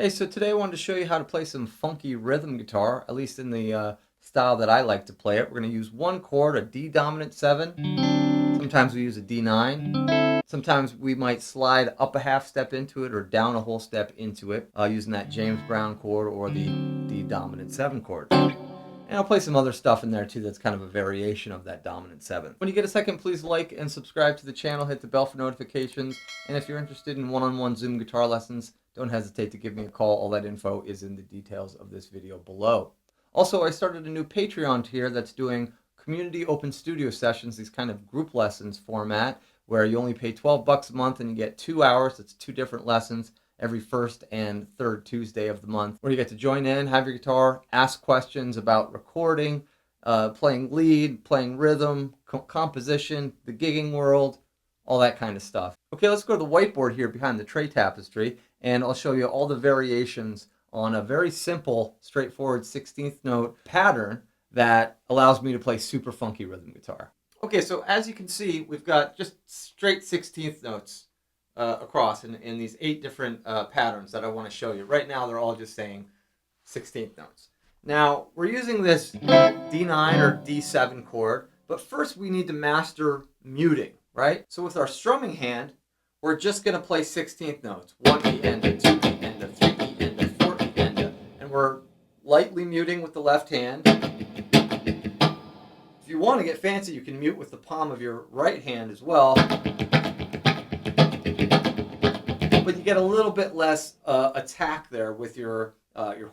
Hey, so today I wanted to show you how to play some funky rhythm guitar, at least in the style that I like to play it. We're going to use one chord, a D dominant 7. Sometimes we use a D9. Sometimes we might slide up a half step into it or down a whole step into it using that James Brown chord or the D dominant 7 chord. And I'll play some other stuff in there too that's kind of a variation of that dominant 7. When you get a second, please like and subscribe to the channel, hit the bell for notifications, and if you're interested in one-on-one Zoom guitar lessons, don't hesitate to give me a call. All that info is in the details of this video below. Also, I started a new Patreon tier that's doing community open studio sessions, these kind of group lessons format, where you only pay $12 a month and you get 2 hours. It's 2 different lessons every first and third Tuesday of the month, where you get to join in, have your guitar, ask questions about recording, playing lead, playing rhythm, composition, the gigging world, all that kind of stuff. Okay, let's go to the whiteboard here behind the tray tapestry, and I'll show you all the variations on a very simple, straightforward 16th note pattern that allows me to play super funky rhythm guitar. Okay, so as you can see, we've got just straight 16th notes across in these 8 different patterns that I want to show you. Right now, they're all just saying 16th notes. Now, we're using this D9 or D7 chord, but first we need to master muting, right? So with our strumming hand, we're just going to play 16th notes. 1 E enda, 2 E enda, 3 E enda, 4 E enda. And we're lightly muting with the left hand. If you want to get fancy, you can mute with the palm of your right hand as well. But you get a little bit less attack there with your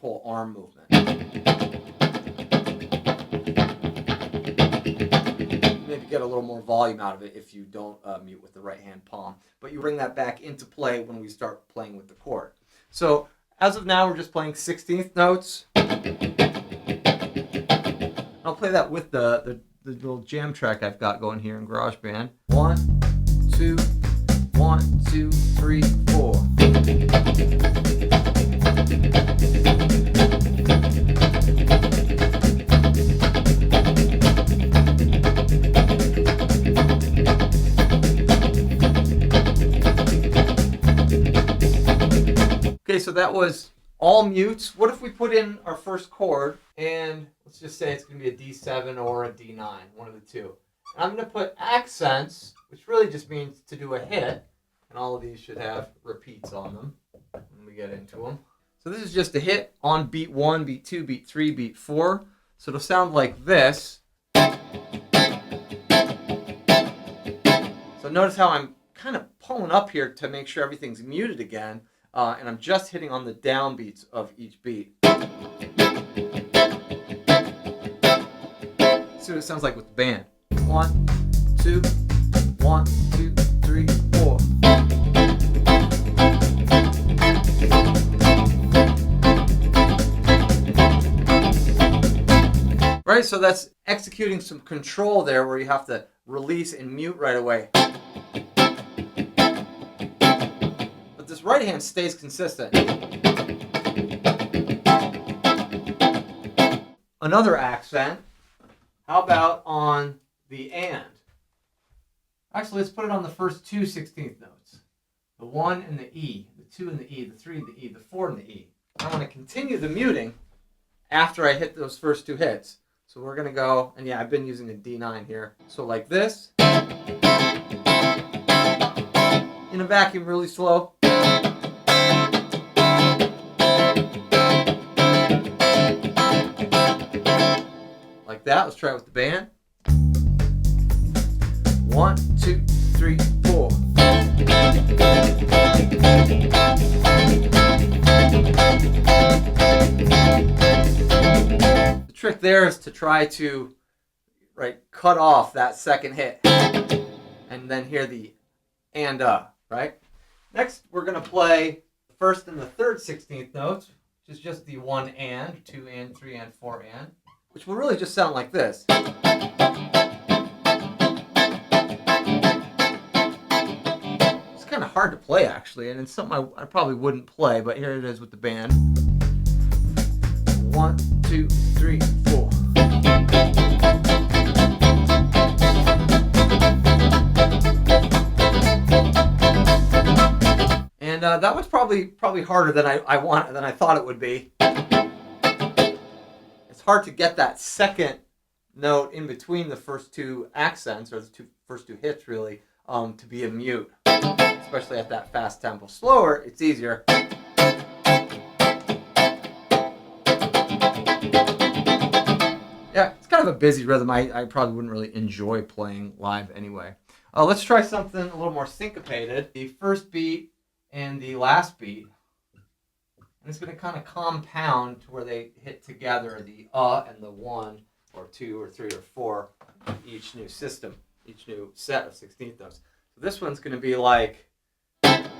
whole arm movement. Maybe get a little more volume out of it if you don't mute with the right hand palm. But you bring that back into play when we start playing with the chord. So as of now, we're just playing 16th notes. I'll play that with the little jam track I've got going here in GarageBand. 1, 2, 1, 2, 3, 4. Okay, so that was all mutes. What if we put in our first chord and let's just say it's going to be a D7 or a D9, one of the two. And I'm going to put accents, which really just means to do a hit. And all of these should have repeats on them when we get into them. So this is just a hit on beat 1, beat 2, beat 3, beat 4. So it'll sound like this. So notice how I'm kind of pulling up here to make sure everything's muted again. And I'm just hitting on the downbeats of each beat. See what it sounds like with the band. 1, 2, 1, 2, 3, 4. Right, so that's executing some control there where you have to release and mute right away. But this right hand stays consistent. Another accent. How about on the and? Actually, let's put it on the first 2 16th notes. The 1 and the E, the 2 and the E, the 3 and the E, the 4 and the E. I want to continue the muting after I hit those first 2 hits. So we're going to go, and yeah, I've been using a D9 here. So like this. In a vacuum, really slow. Like that. Let's try it with the band. 1, 2, 3, 4. The trick there is to try to cut off that second hit and then hear the and right? Next, we're going to play the first and the third 16th notes, which is just the 1 and, 2 and, 3 and, 4 and, which will really just sound like this. It's kind of hard to play, actually, and it's something I probably wouldn't play, but here it is with the band. 1, 2, 3, 4. And And that was probably harder than I thought it would be. It's hard to get that second note in between the first two accents, or the first two hits really, to be a mute, especially at that fast tempo. Slower, it's easier. Yeah, it's kind of a busy rhythm. I probably wouldn't really enjoy playing live anyway. Let's try something a little more syncopated. The first beat and the last beat. And it's going to kind of compound to where they hit together, the and the 1 or 2 or 3 or 4 of each new system, each new set of 16th notes. So this one's going to be like... And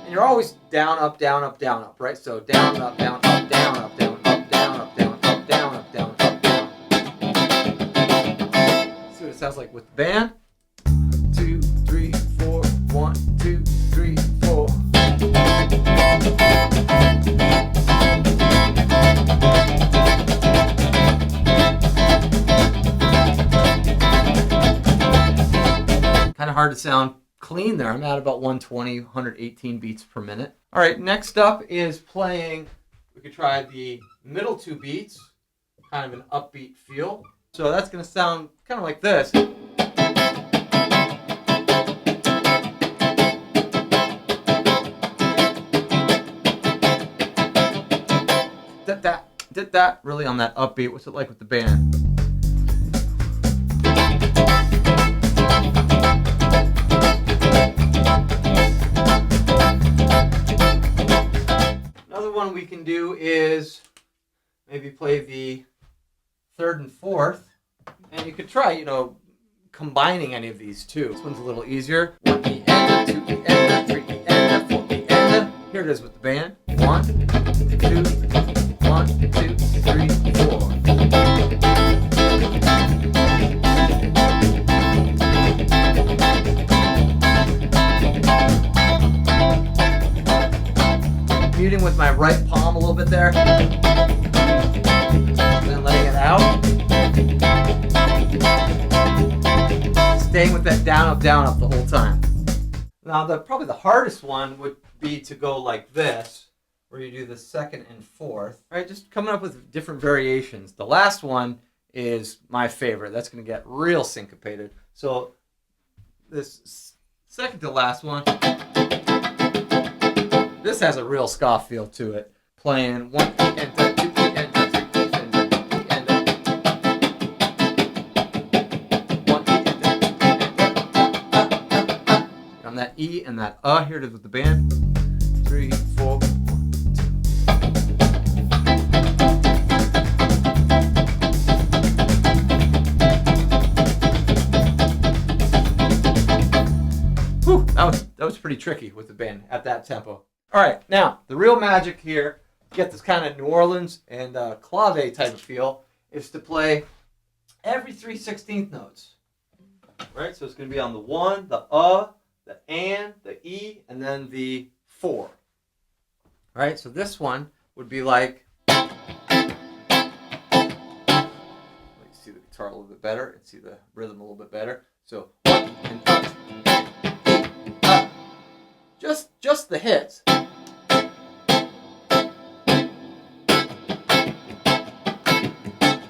you're always down, up, down, up, down, up, right? So down, up, down, up, down, up, down, up, down, up, down, up, down, up, down, up, down. See what it sounds like with the band. 2, 3, 4, 1, 2, 3, 4. Kind of hard to sound clean there. I'm at about 120, 118 beats per minute. All right, next up is playing, we could try the middle 2 beats, kind of an upbeat feel. So that's going to sound kind of like this. Did that really on that upbeat. What's it like with the band? Another one we can do is maybe play the 3rd and 4th, and you could try, combining any of these two. This one's a little easier. 1 E and 2 E and 3 E and 4 E and. Here it is with the band. 1, 2, 1, 2, 3, 4. Muting with my right palm a little bit there. Then letting it out. Staying with that down, up the whole time. Now, probably the hardest one would be to go like this, where you do the 2nd and 4th, right? Just coming up with different variations. The last one is my favorite. That's going to get real syncopated. So this second to last one, this has a real ska feel to it. Playing 1 E and 2 E and 3 E and 1 E and on that E and that here it is with the band. 3, 4. That was pretty tricky with the band at that tempo. All right, now the real magic here, to get this kind of New Orleans and clave type of feel, is to play every 3 16th notes. Right, so it's going to be on the 1, the and, the E, and then the 4. All right, so this one would be like. Let me see the guitar a little bit better and see the rhythm a little bit better. So 1 and up. Just the hits.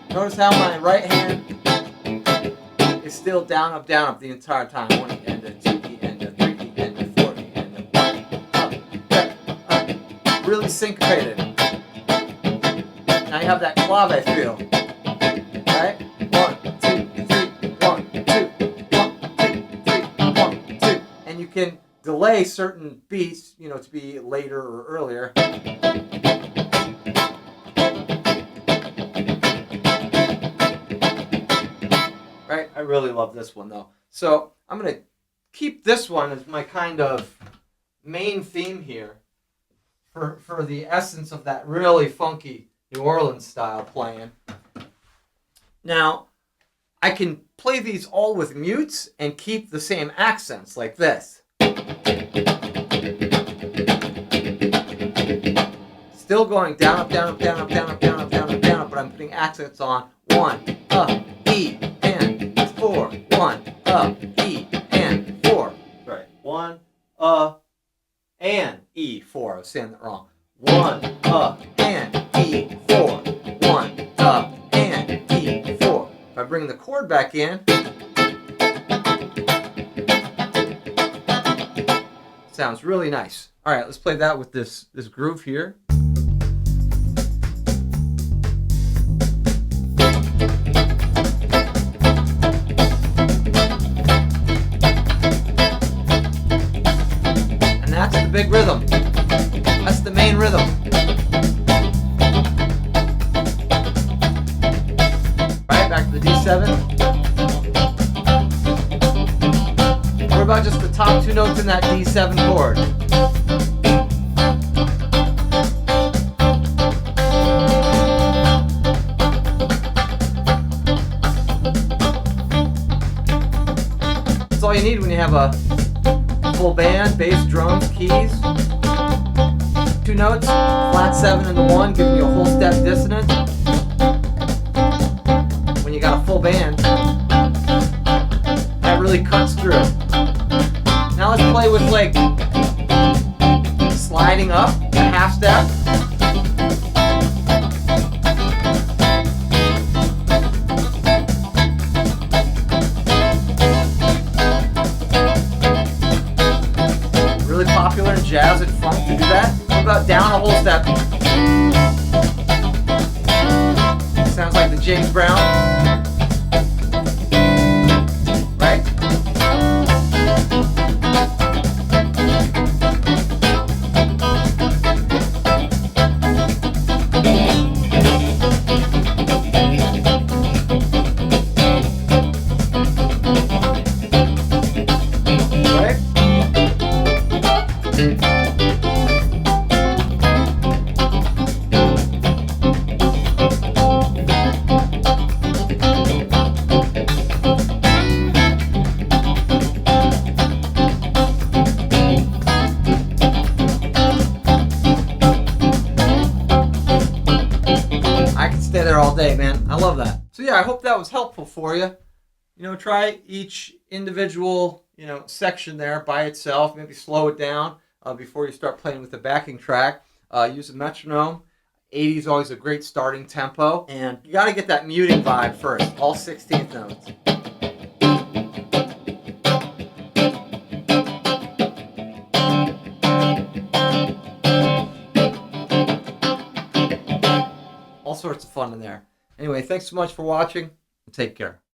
Notice how my right hand is still down, up the entire time. 1 E and a 2 E and a 3 E and a 4 E and a 1 up. Really syncopated. Now you have that clave feel. Right? 1, 2, 3, 1, 2, 1, 2, 3, 1, 2. And you can delay certain beats, to be later or earlier. Right? I really love this one though. So I'm going to keep this one as my kind of main theme here for the essence of that really funky New Orleans style playing. Now, I can play these all with mutes and keep the same accents like this. Still going down, up, down, up, down, up, down, up, down, up, down, up, down, up, but I'm putting accents on 1, E, and 4, 1, E, and 4. Right. 1 up and E4. 1 up and E4. If I bring the chord back in, sounds really nice. All right, let's play that with this groove here. And that's the big rhythm. That's the main rhythm. Right, back to the D7. What about just the top two notes in that D7 chord? That's all you need when you have a full band, bass, drums, keys. Two notes, flat 7 and the 1, giving you a whole step dissonance. When you got a full band, that really cuts through. Now let's play with like sliding up a half step. Really popular in jazz and funk to do that. What about down a whole step? Sounds like the James Brown. Right? I can stay there all day, man. I love that. So yeah, I hope that was helpful for you. You know, try each individual, section there by itself. Maybe slow it down before you start playing with the backing track. Use a metronome. 80 is always a great starting tempo. And you got to get that muting vibe first. All 16th notes. All sorts of fun in there. Anyway, thanks so much for watching. Take care.